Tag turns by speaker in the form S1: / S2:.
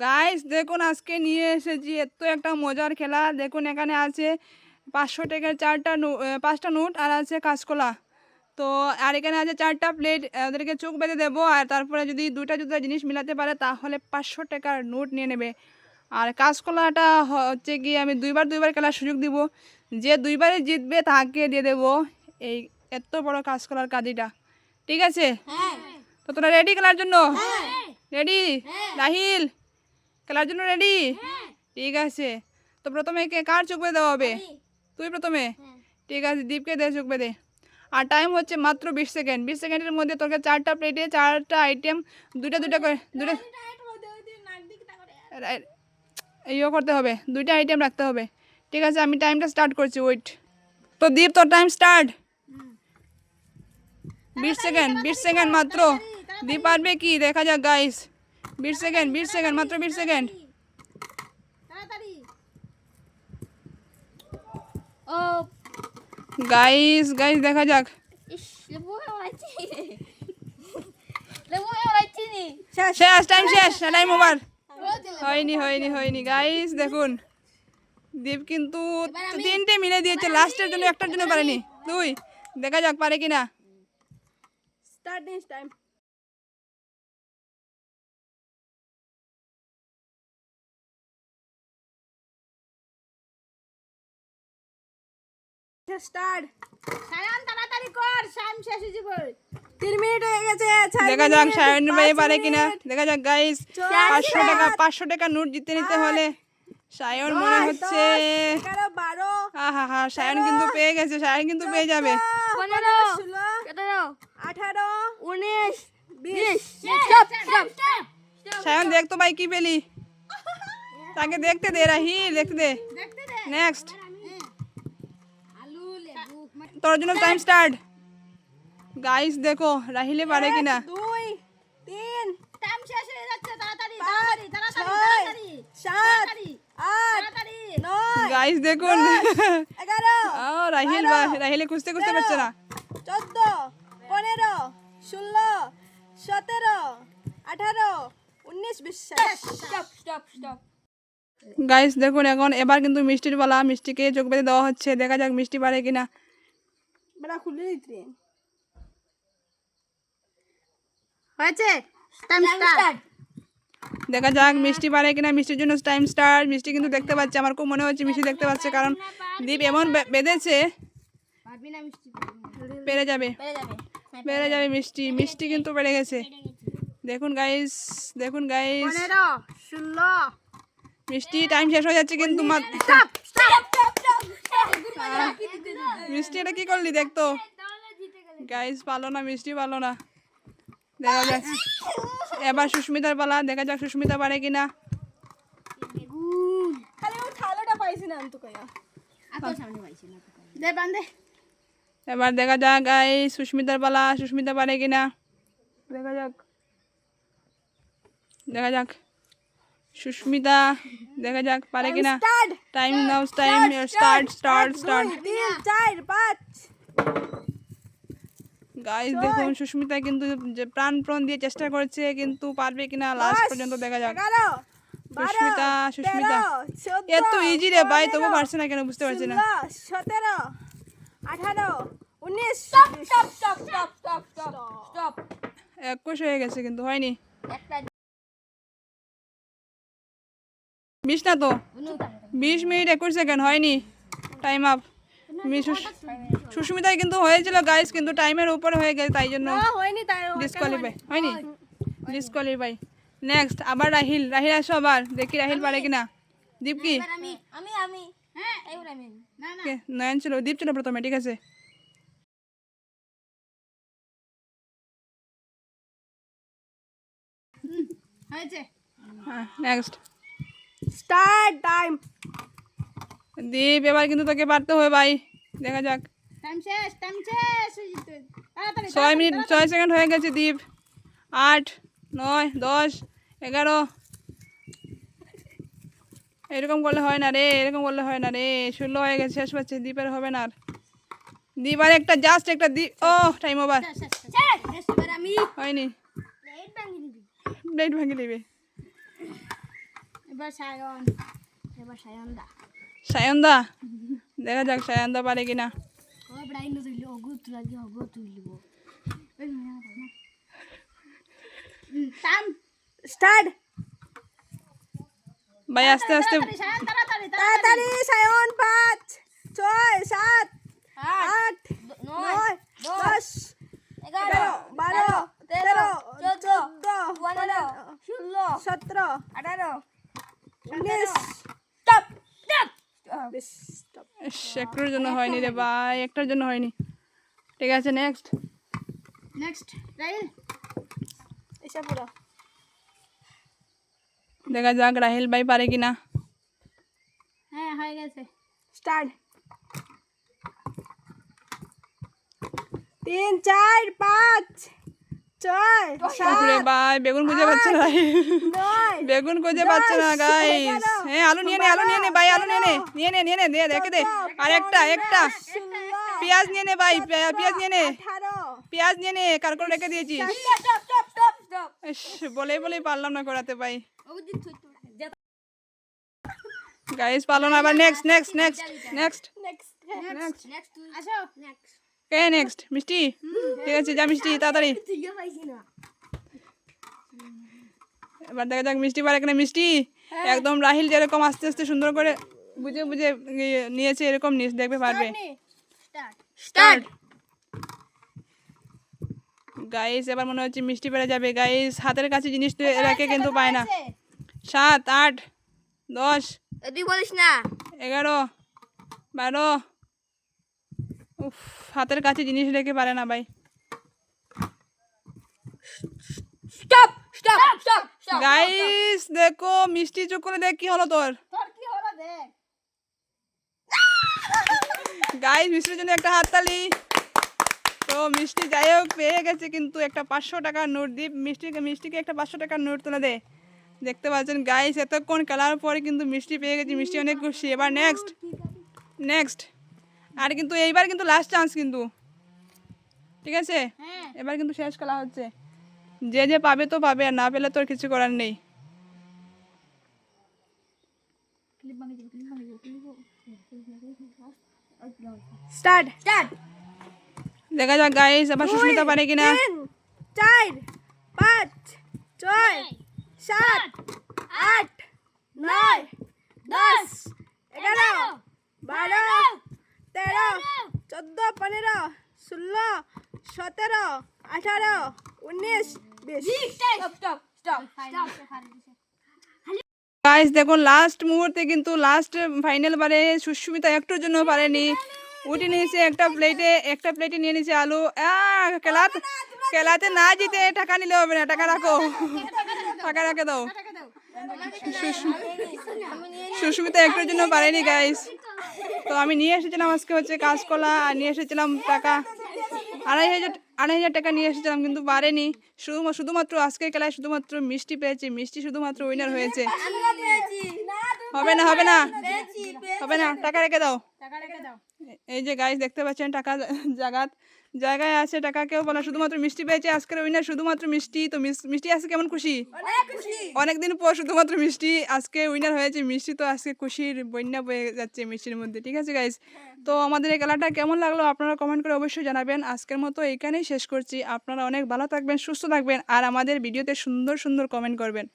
S1: Guys দেখুন আজকে নিয়ে এসেছি এত একটা মজার খেলা। দেখুন এখানে আছে 500 টাকার 5টা নোট আর আছে কাঁচকলা। তো আর এখানে আছে 4টা প্লেট। ওদেরকে চোখ বেঁধে দেবো আর তারপরে যদি দুটা জিনিস মিলাতে পারে তাহলে 500 টাকার নোট নিয়ে নেবে। আর কাঁচকলাটা হচ্ছে গিয়ে আমি দুইবার খেলার সুযোগ দিব। যে দুইবারে জিতবে তাকে দিয়ে দেবো এই এত বড় কাঁচকলার কাঁদিটা। ঠিক আছে? তো তোরা রেডি খেলার জন্য? রেডি? রাহিল খেলার জন্য রেডি? ঠিক আছে। তো প্রথমে কার চোখ বেঁধে দেওয়া হবে? তুই প্রথমে। ঠিক আছে, দীপকে দে চোখ বেঁধে। আর টাইম হচ্ছে মাত্র 20 সেকেন্ড। 20 সেকেন্ডের মধ্যে তোকে 4টা প্লেটে 4টা আইটেম দুটা করে ইয়ে করতে হবে, 2টা আইটেম রাখতে হবে। ঠিক আছে, আমি টাইমটা স্টার্ট করছি, ওয়েট। তো দীপ তোর টাইম স্টার্ট। 20 সেকেন্ড মাত্র। দীপ পারবে কি দেখা যাক গাইস। 20 সেকেন্ড মাত্র 20 সেকেন্ড। গাইস দেখা যাক। শেষ টাইম ওভার। হয়নি গাইস। দেখুন দীপ কিন্তু 3টে মিলে দিয়েছে, লাস্টের জন্য একটার জন্য পারেনি। দুই দেখা যাক পারে কিনা। দেখা যাক সায়ন ভাই পারে কিনা। দেখা যাক গাইস। 500 টাকা নোট জিতে নিতে হলে সায়ন মনে হচ্ছে সায়ন কিন্তু পেয়ে গেছে, সায়ন কিন্তু পেয়ে যাবে।
S2: 15, 17, 18, 19, 20।
S1: সায়ন দেখ তো ভাই কি পেলি, তাকে দেখতে দে। রাহিল দেখতে দে। নেক্সট তোর জন্য টাইম স্টার্ট। গাইস দেখো রাহিলে পারে কিনা।
S2: 2, 3, টাইম শেষ হয়ে যাচ্ছে। তাড়াতাড়ি 7, 8, 9।
S1: গাইস দেখুন
S2: 11,
S1: রাহিলে খুঁজতে পারছে না।
S2: 14, 15, 16, 17, 18, 19, 20। স্টপ।
S1: গাইস দেখুন এবার কিন্তু মিষ্টির পালা। মিষ্টিকে চোখ বেঁধে দেওয়া হচ্ছে। দেখা যাক মিষ্টি পারে কিনা।
S2: হয়েছে টাইম স্টার্ট।
S1: দেখা যাক মিষ্টি পারে কিনা। মিষ্টির জন্য টাইম স্টার্ট। মিষ্টি কিন্তু দেখতে পাচ্ছে, আমার খুব মনে হচ্ছে মিষ্টি দেখতে পাচ্ছে, কারণ দীপ এমন বেঁধেছে পেরে যাবে মিষ্টি কিন্তু পেরে গেছে। দেখুন গাইস
S2: 15, 16।
S1: মিষ্টি টাইম শেষ হয়ে যাচ্ছে কিন্তু মিষ্টি এটা কি করলি দেখতো। গাইস পালো না, মিষ্টি পালো না। দেখা যাক এবার সুস্মিতার পালা। দেখা যাক সুস্মিতা পারে কিনা। এবার দেখা যাক গাইস সুস্মিতার পালা। সুস্মিতা পারে কিনা। দেখা যাক সুস্মিতা দেখা যাক পারে কিনা। টাইম নাও, টাইম স্টার্ট।
S2: 2, 3, 4, 5।
S1: গাইস দেখুন সুস্মিতা কিন্তু প্রাণ দিয়ে চেষ্টা করছে, কিন্তু পারবে কিনা লাস্ট পর্যন্ত। দেখা যাক
S2: 11, 12, 13, 14,
S1: এত ইজি রে ভাই, তবু পারছে না কেন বুঝতে পারছি না।
S2: 16, 17, 18, 19।
S1: 21 হয়ে গেছে কিন্তু হয়নি। 20 না তো 20 মিনিট 21 সেকেন্ড হয়নি। Time up. সুস্মিতায় কিন্তু হয়েছিল গাইস, কিন্তু টাইমের উপরে হয়ে গেছে, তাই জন্য ডিসকোয়ালিফাই। নেক্সট আবার রাহিল আসো আবার। দেখি রাহিল পারে কিনা। দীপ কি নয়ন ছিল, দীপ ছিল প্রথমে। ঠিক আছে নেক্সট
S2: স্টার্ট টাইম।
S1: দীপ এবার কিন্তু তোকে পারতে হবে ভাই। দেখা যাক।
S2: টাইম শেষ
S1: 6 মিনিট 6 সেকেন্ড হয়ে গেছে। দীপ 8, 9, 10, 11। এরকম করলে হয় না রে, 16 হয়ে গেছে। শেষ পাচ্ছে, দীপের হবে না আর। দীপ আর একটা জাস্ট একটা টাইম ওভার। হয়নি, প্লেট ভাঙি দিবে।
S2: এবার সায়ন এবার সায়ন দা
S1: সায়নদা, দেখা যাক সায়নদা পারে কিনা।
S2: ও ব্রাইন তুইলি অগুত লাগি অগুত তুইলিব এই না টাইম স্টার্ট
S1: ভাই আস্তে আস্তে।
S2: সায়ন তাড়াতাড়ি
S3: তাড়াতাড়ি সায়ন 5 6 7 8 9 10 11 12 13 14 15 16 17 18 19
S2: স্টপ স্টপ
S3: বেশ stop.
S1: ইস, একটার জন্য হয়নি রে ভাই, একটার জন্য হয়নি। ঠিক আছে, নেক্সট।
S2: নেক্সট রাইল
S3: এসে পুরো
S1: দেখা যাক রাহিল ভাই পারে কিনা।
S2: হ্যাঁ হয়ে গেছে
S3: স্টার্ট 3 4 5 6
S1: বাপরে
S3: 7
S1: ভাই, বেগুন খুঁজে পাচ্ছে না রাহিল।
S3: 9
S1: বেগুন খুঁজে পাচ্ছে না গাইস। হ্যাঁ, আলু নিয়ে নে, আলু নিয়ে নে ভাই, আলু নিয়ে নে, দে রেখে দে। আর একটা
S3: 16
S1: পেঁয়াজ নিয়ে নে ভাই, পেঁয়াজ নিয়ে নে,
S3: 18
S1: পেঁয়াজ নিয়ে নে, কার করে রেখে দিয়েছিস।
S2: স্টপ স্টপ স্টপ স্টপ
S1: ইস, বলেই পারলাম না করাতে ভাই।
S2: অগুত তুই
S1: গাইস পারলো না। আবার next next next next
S3: next
S2: next তুই আসো নেক্সট
S1: কে নেক্সট? মিষ্টি। ঠিক আছে, যা মিষ্টি তাড়াতাড়ি।
S2: তুই পাইছি না
S1: এবার দেখা যাক মিষ্টি পারে কিনা। মিষ্টি একদম রাহিল যেরকম আস্তে আস্তে সুন্দর করে বুঝে বুঝে নিয়েছে, এরকম দেখবে পারবে।
S2: Start
S1: start. গাইস এবার মনে হচ্ছে মিষ্টি পেরে যাবে। গাইস হাতের কাছে জিনিস তো এরাকে কিন্তু পায় না। 7 8 10
S2: তুই বলিস না
S1: 11 12। উফ, হাতের কাছে জিনিস রেখে পারে না ভাই।
S2: Stop stop stop stop
S1: guys দেখো মিষ্টি চুপ করে দেখ কি হলো তোর।
S2: তোর কি হলো দেখ
S1: গাইস মিষ্টির জন্য একটা হাততালি। তো মিষ্টি যাই হোক পেয়ে গেছে, কিন্তু একটা 500 টাকার নোট দিয়ে মিষ্টিকে একটা 500 টাকার নোট তুলে দে। দেখতে পাচ্ছেন গাইস, এতক্ষণ খেলার পরে কিন্তু মিষ্টি পেয়ে গেছি। মিষ্টি অনেক খুশি। এবার নেক্সট নেক্সট। আর কিন্তু এইবার কিন্তু লাস্ট চান্স কিন্তু, ঠিক আছে?
S2: হ্যাঁ
S1: এবার কিন্তু শেষ খেলা হচ্ছে। যে যে পাবে তো পাবে, আর না পেলে তো আর কিছু করার নেই।
S2: ক্লিপ ভাঙি ক্লিপ
S3: স্টার্ট
S2: স্টার্ট
S1: দেখা যাক গাইস এবার সুস্মিতা পারে কিনা।
S3: 3 4 5 6 7 8 9 10 11 12 13 14 15 16 17 18 19 20
S2: stop stop stop stop
S1: guys দেখুন লাস্ট মুহূর্তে কিন্তু লাস্ট ফাইনাল বারে সুস্মিতা একটুর জন্য পারেনি। উঠে নিয়েছে একটা প্লেটে নিয়ে নিয়েছে আলু। খেলাতে না জিতে টাকা নিলে হবে না, টাকা রাখো, টাকা রেখে দাও। সুস্মিতা একটুর জন্য পারেনি গাইস। তো আমি নিয়ে এসেছিলাম আজকে হচ্ছে কাঁচকলা, আর নিয়ে এসেছিলাম টাকা 2,500 টাকা নিয়ে এসেছিলাম, কিন্তু পারেনি। শুধুমাত্র আজকের খেলায় শুধুমাত্র মিষ্টি পেয়েছে। মিষ্টি শুধুমাত্র উইনার হয়েছে। হবে না হবে না হবে না, টাকা রেখে দাও।
S2: টাকা রেখে দাও
S1: এই যে গাইস দেখতে পাচ্ছেন টাকা জায়গায় আছে, টাকা কেউ বলে না, শুধুমাত্র মিষ্টি পেয়েছে। আজকের উইনার শুধুমাত্র মিষ্টি। তো মিষ্টি আজকে কেমন খুশি? অনেকদিন পর শুধুমাত্র মিষ্টি আজকে উইনার হয়েছে। মিষ্টি তো আজকে খুশির বন্যা বয়ে যাচ্ছে মিষ্টির মধ্যে। ঠিক আছে গাইস, তো আমাদের এই খেলাটা কেমন লাগলো আপনারা কমেন্ট করে অবশ্যই জানাবেন। আজকের মতো এইখানেই শেষ করছি। আপনারা অনেক ভালো থাকবেন, সুস্থ থাকবেন, আর আমাদের ভিডিওতে সুন্দর সুন্দর কমেন্ট করবেন।